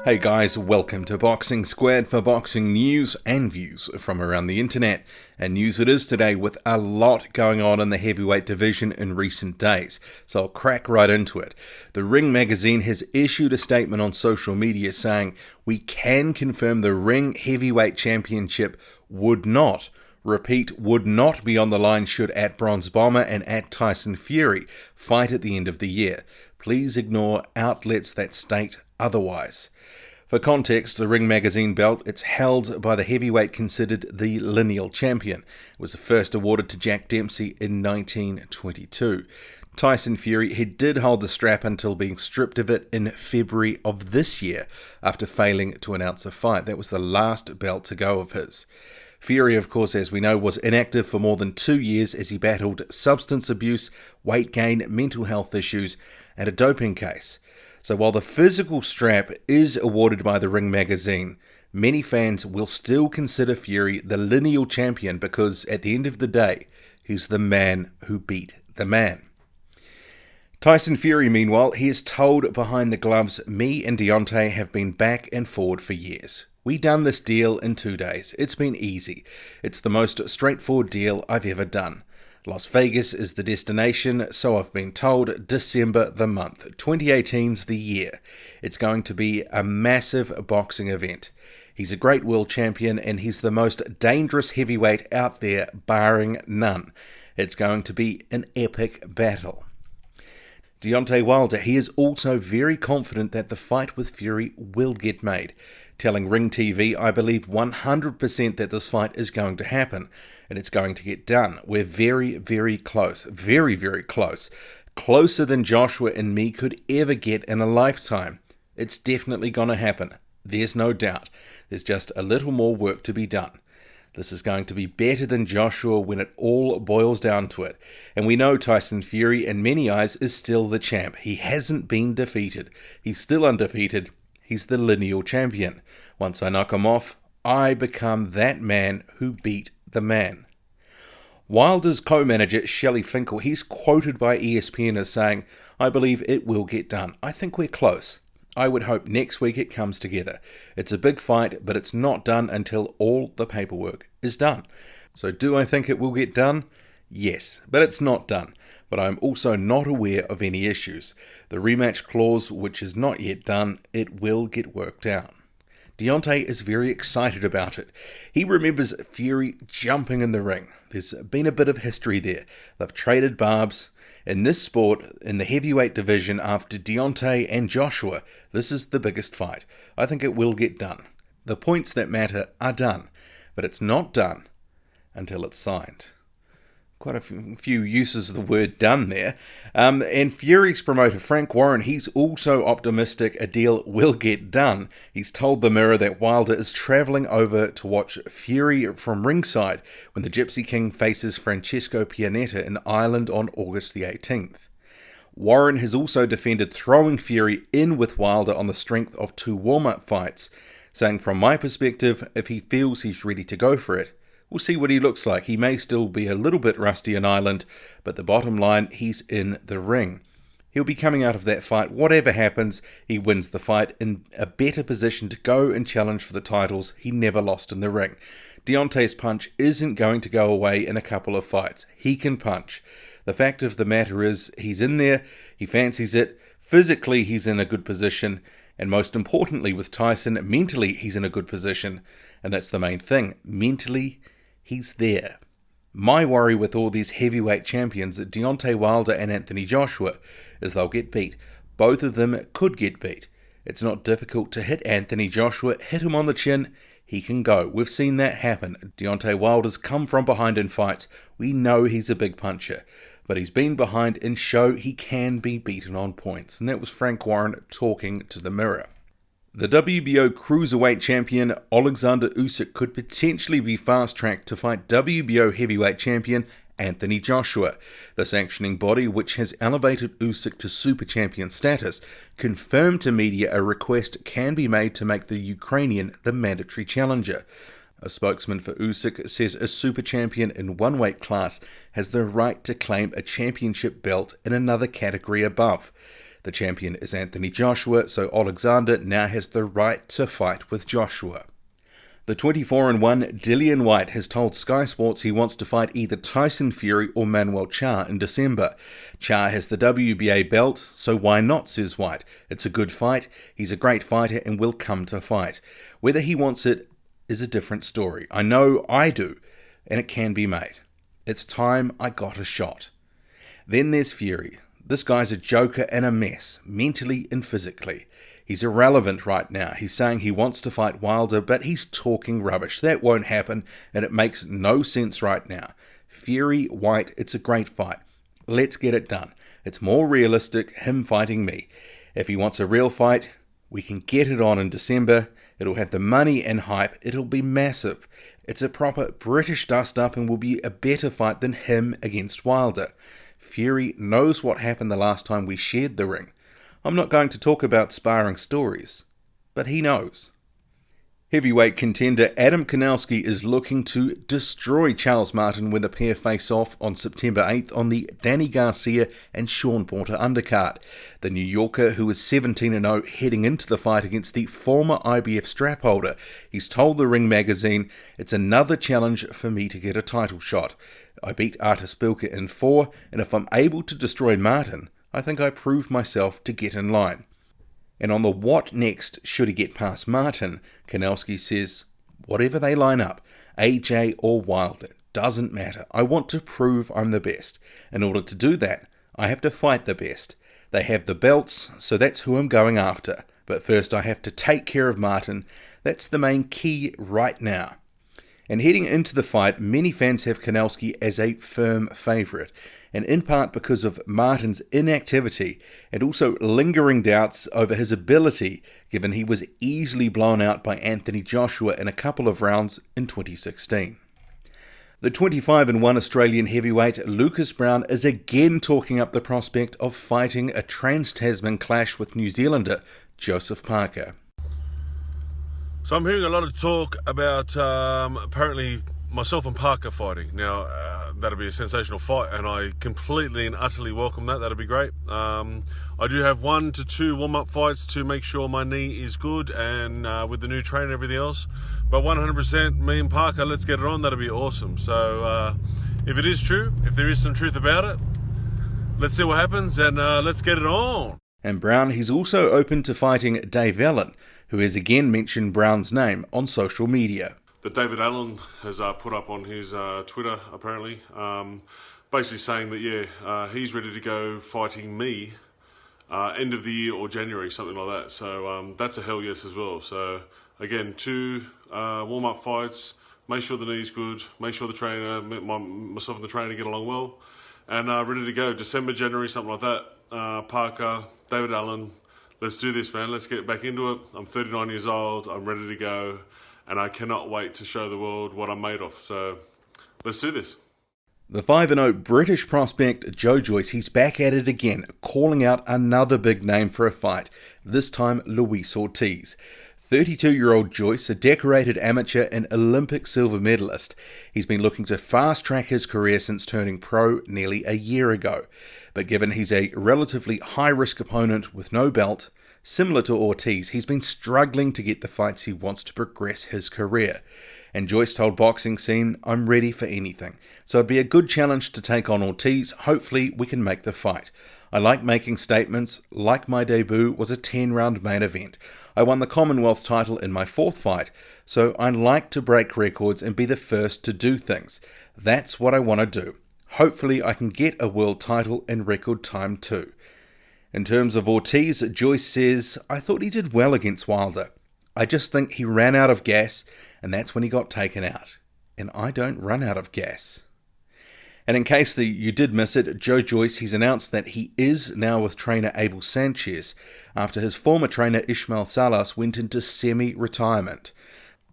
Hey guys, welcome to Boxing Squared for boxing news and views from around the internet. And news it is today with a lot going on in the heavyweight division in recent days, so I'll crack right into it. The Ring magazine has issued a statement on social media saying, "We can confirm the Ring Heavyweight Championship would not be on the line should @Bronze Bomber and @Tyson Fury fight at the end of the year. Please ignore outlets that state otherwise." For context, the Ring magazine belt, it's held by the heavyweight considered the lineal champion. It was first awarded to Jack Dempsey in 1922. Tyson Fury, he did hold the strap until being stripped of it in February of this year after failing to announce a fight. That was the last belt to go of his. Fury, of course, as we know, was inactive for more than 2 years as he battled substance abuse, weight gain, mental health issues, and a doping case. So while the physical strap is awarded by the Ring magazine, many fans will still consider Fury the lineal champion because at the end of the day, he's the man who beat the man. Tyson Fury, meanwhile, he is told behind the gloves, "Me and Deontay have been back and forward for years. We done this deal in 2 days. It's been easy. It's the most straightforward deal I've ever done. Las Vegas is the destination, so I've been told. December the month. 2018's the year. It's going to be a massive boxing event. He's a great world champion and he's the most dangerous heavyweight out there, barring none. It's going to be an epic battle." Deontay Wilder, he is also very confident that the fight with Fury will get made, telling Ring TV, "I believe 100% that this fight is going to happen, and it's going to get done. We're very, very close. Very, very close. Closer than Joshua and me could ever get in a lifetime. It's definitely going to happen. There's no doubt. There's just a little more work to be done. This is going to be better than Joshua when it all boils down to it. And we know Tyson Fury, in many eyes, is still the champ. He hasn't been defeated. He's still undefeated. He's the lineal champion. Once I knock him off, I become that man who beat the man." Wilder's co-manager, Shelly Finkel, he's quoted by ESPN as saying, "I believe it will get done. I think we're close. I would hope next week it comes together. It's a big fight, but it's not done until all the paperwork is done." So do I think it will get done? Yes, but it's not done. But I'm also not aware of any issues. The rematch clause, which is not yet done, it will get worked out. Deontay is very excited about it. He remembers Fury jumping in the ring. There's been a bit of history there. They've traded barbs. In this sport, in the heavyweight division, after Deontay and Joshua, this is the biggest fight. I think it will get done. The points that matter are done, but it's not done until it's signed. Quite a few uses of the word done there. And Fury's promoter, Frank Warren, he's also optimistic a deal will get done. He's told the Mirror that Wilder is travelling over to watch Fury from ringside when the Gypsy King faces Francesco Pianetta in Ireland on August the 18th. Warren has also defended throwing Fury in with Wilder on the strength of 2 warm-up fights, saying, "From my perspective, if he feels he's ready to go for it, we'll see what he looks like. He may still be a little bit rusty in Ireland, but the bottom line, he's in the ring. He'll be coming out of that fight. Whatever happens, he wins the fight in a better position to go and challenge for the titles he never lost in the ring. Deontay's punch isn't going to go away in a couple of fights. He can punch. The fact of the matter is, he's in there, he fancies it, physically he's in a good position, and most importantly with Tyson, mentally he's in a good position, and that's the main thing. Mentally, he's there. My worry with all these heavyweight champions, Deontay Wilder and Anthony Joshua, is they'll get beat. Both of them could get beat. It's not difficult to hit Anthony Joshua, hit him on the chin, he can go. We've seen that happen. Deontay Wilder's come from behind in fights. We know he's a big puncher, but he's been behind and show he can be beaten on points. And that was Frank Warren talking to the Mirror. The WBO Cruiserweight champion Oleksandr Usyk could potentially be fast-tracked to fight WBO Heavyweight champion Anthony Joshua. The sanctioning body, which has elevated Usyk to super champion status, confirmed to media a request can be made to make the Ukrainian the mandatory challenger. A spokesman for Usyk says a super champion in one weight class has the right to claim a championship belt in another category above. The champion is Anthony Joshua, so Oleksandr now has the right to fight with Joshua. The 24-1 Dillian Whyte has told Sky Sports he wants to fight either Tyson Fury or Manuel Charr in December. Charr has the WBA belt, so why not, says Whyte. It's a good fight, he's a great fighter and will come to fight. Whether he wants it is a different story. I know I do, and it can be made. It's time I got a shot. Then there's Fury. This guy's a joker and a mess, mentally and physically. He's irrelevant right now. He's saying he wants to fight Wilder, but he's talking rubbish. That won't happen, and it makes no sense right now. Fury, Whyte, it's a great fight. Let's get it done. It's more realistic, him fighting me. If he wants a real fight, we can get it on in December. It'll have the money and hype. It'll be massive. It's a proper British dust-up and will be a better fight than him against Wilder. Fury knows what happened the last time we shared the ring. I'm not going to talk about sparring stories, but he knows. Heavyweight contender Adam Kownacki is looking to destroy Charles Martin when the pair face off on September 8th on the Danny Garcia and Sean Porter undercard. The New Yorker, who is 17-0 heading into the fight against the former IBF strap holder, he's told the Ring magazine, "It's another challenge for me to get a title shot. I beat Artis Bilka in 4, and if I'm able to destroy Martin, I think I proved myself to get in line." And on the what next should he get past Martin, Kownacki says, whatever they line up, AJ or Wilder, doesn't matter. I want to prove I'm the best. In order to do that, I have to fight the best. They have the belts, so that's who I'm going after. But first I have to take care of Martin. That's the main key right now. And heading into the fight, many fans have Kownacki as a firm favourite, and in part because of Martin's inactivity and also lingering doubts over his ability, given he was easily blown out by Anthony Joshua in a couple of rounds in 2016. The 25-1 Australian heavyweight Lucas Browne is again talking up the prospect of fighting a trans-Tasman clash with New Zealander Joseph Parker. So I'm hearing a lot of talk about apparently myself and Parker fighting. Now, that'll be a sensational fight, and I completely and utterly welcome that. That'll be great. I do have 1 to 2 warm-up fights to make sure my knee is good, and with the new trainer and everything else. But 100%, me and Parker, let's get it on. That'll be awesome. So if it is true, if there is some truth about it, let's see what happens, and let's get it on. And Browne, he's also open to fighting Dave Allen, who has again mentioned Browne's name on social media. That David Allen has put up on his Twitter, apparently, basically saying that, he's ready to go fighting me end of the year or January, something like that. So that's a hell yes as well. So, again, 2 warm-up fights, make sure the knee's good, make sure the trainer, myself and the trainer get along well, and ready to go. December, January, something like that. Parker, David Allen, let's do this, man. Let's get back into it. I'm 39 years old. I'm ready to go. And I cannot wait to show the world what I'm made of. So, let's do this. The 5-0 British prospect Joyce, he's back at it again, calling out another big name for a fight, this time Luis Ortiz. 32-year-old Joyce, a decorated amateur and Olympic silver medalist. He's been looking to fast-track his career since turning pro nearly a year ago. But given he's a relatively high-risk opponent with no belt, similar to Ortiz, he's been struggling to get the fights he wants to progress his career. And Joyce told Boxing Scene, "I'm ready for anything. So it'd be a good challenge to take on Ortiz. Hopefully we can make the fight. I like making statements, like my debut was a 10-round main event. I won the Commonwealth title in my 4th fight, so I like to break records and be the first to do things. That's what I want to do. Hopefully I can get a world title in record time too." In terms of Ortiz, Joyce says, "I thought he did well against Wilder. I just think he ran out of gas, and that's when he got taken out. And I don't run out of gas." And in case you did miss it, Joyce, he's announced that he is now with trainer Abel Sanchez, after his former trainer Ismael Salas went into semi-retirement.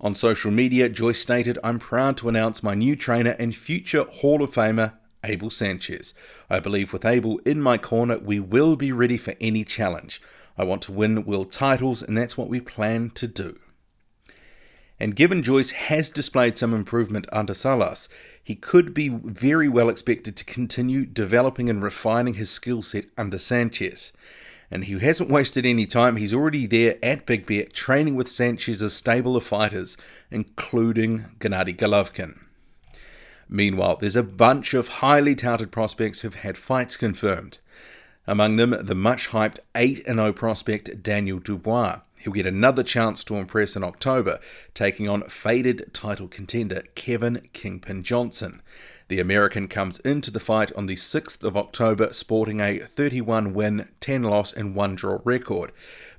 On social media, Joyce stated, "I'm proud to announce my new trainer and future Hall of Famer, Abel Sanchez. I believe with Abel in my corner, we will be ready for any challenge. I want to win world titles, and that's what we plan to do." And given Joyce has displayed some improvement under Salas, he could be very well expected to continue developing and refining his skill set under Sanchez. And he hasn't wasted any time. He's already there at Big Bear, training with Sanchez's stable of fighters, including Gennady Golovkin. Meanwhile, there's a bunch of highly touted prospects who've had fights confirmed. Among them, the much-hyped 8-0 prospect Daniel Dubois. He'll get another chance to impress in October, taking on faded title contender Kevin Kingpin Johnson. The American comes into the fight on the 6th of October sporting a 31-win, 10-loss and 1-draw record.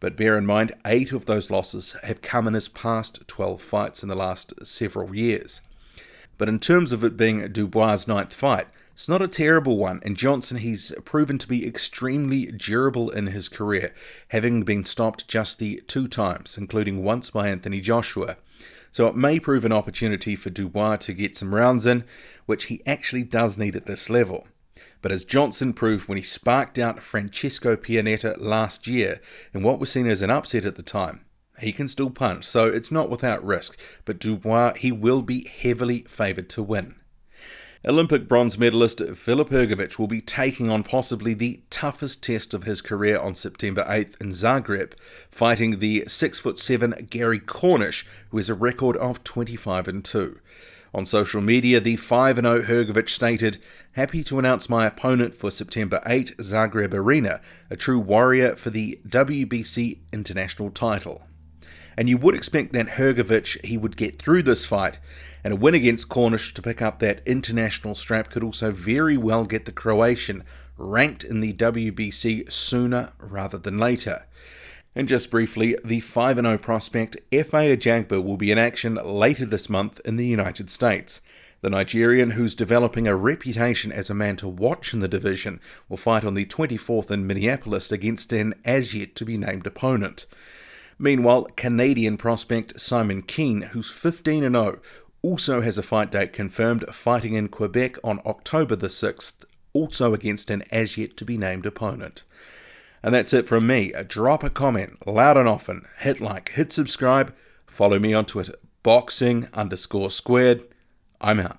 But bear in mind, 8 of those losses have come in his past 12 fights in the last several years. But in terms of it being Dubois' 9th fight, it's not a terrible one, and Johnson, he's proven to be extremely durable in his career, having been stopped just the 2 times, including once by Anthony Joshua. So it may prove an opportunity for Dubois to get some rounds in, which he actually does need at this level. But as Johnson proved when he sparked out Francesco Pianetta last year, in what was seen as an upset at the time, he can still punch, so it's not without risk, but Dubois, he will be heavily favoured to win. Olympic bronze medalist Filip Hrgovic will be taking on possibly the toughest test of his career on September 8th in Zagreb, fighting the 6'7" Gary Cornish, who has a record of 25-2. On social media, the 5-0 Hrgovic stated, "Happy to announce my opponent for September 8 Zagreb Arena, a true warrior for the WBC international title." And you would expect that Hrgovic, he would get through this fight, and a win against Cornish to pick up that international strap could also very well get the Croatian ranked in the WBC sooner rather than later. And just briefly, the 5-0 prospect F.A. Ejagba will be in action later this month in the United States. The Nigerian, who's developing a reputation as a man to watch in the division, will fight on the 24th in Minneapolis against an as-yet-to-be-named opponent. Meanwhile, Canadian prospect Simon Kean, who's 15-0, also has a fight date confirmed, fighting in Quebec on October the 6th, also against an as-yet-to-be-named opponent. And that's it from me. Drop a comment, loud and often, hit like, hit subscribe, follow me on Twitter, boxing_squared. I'm out.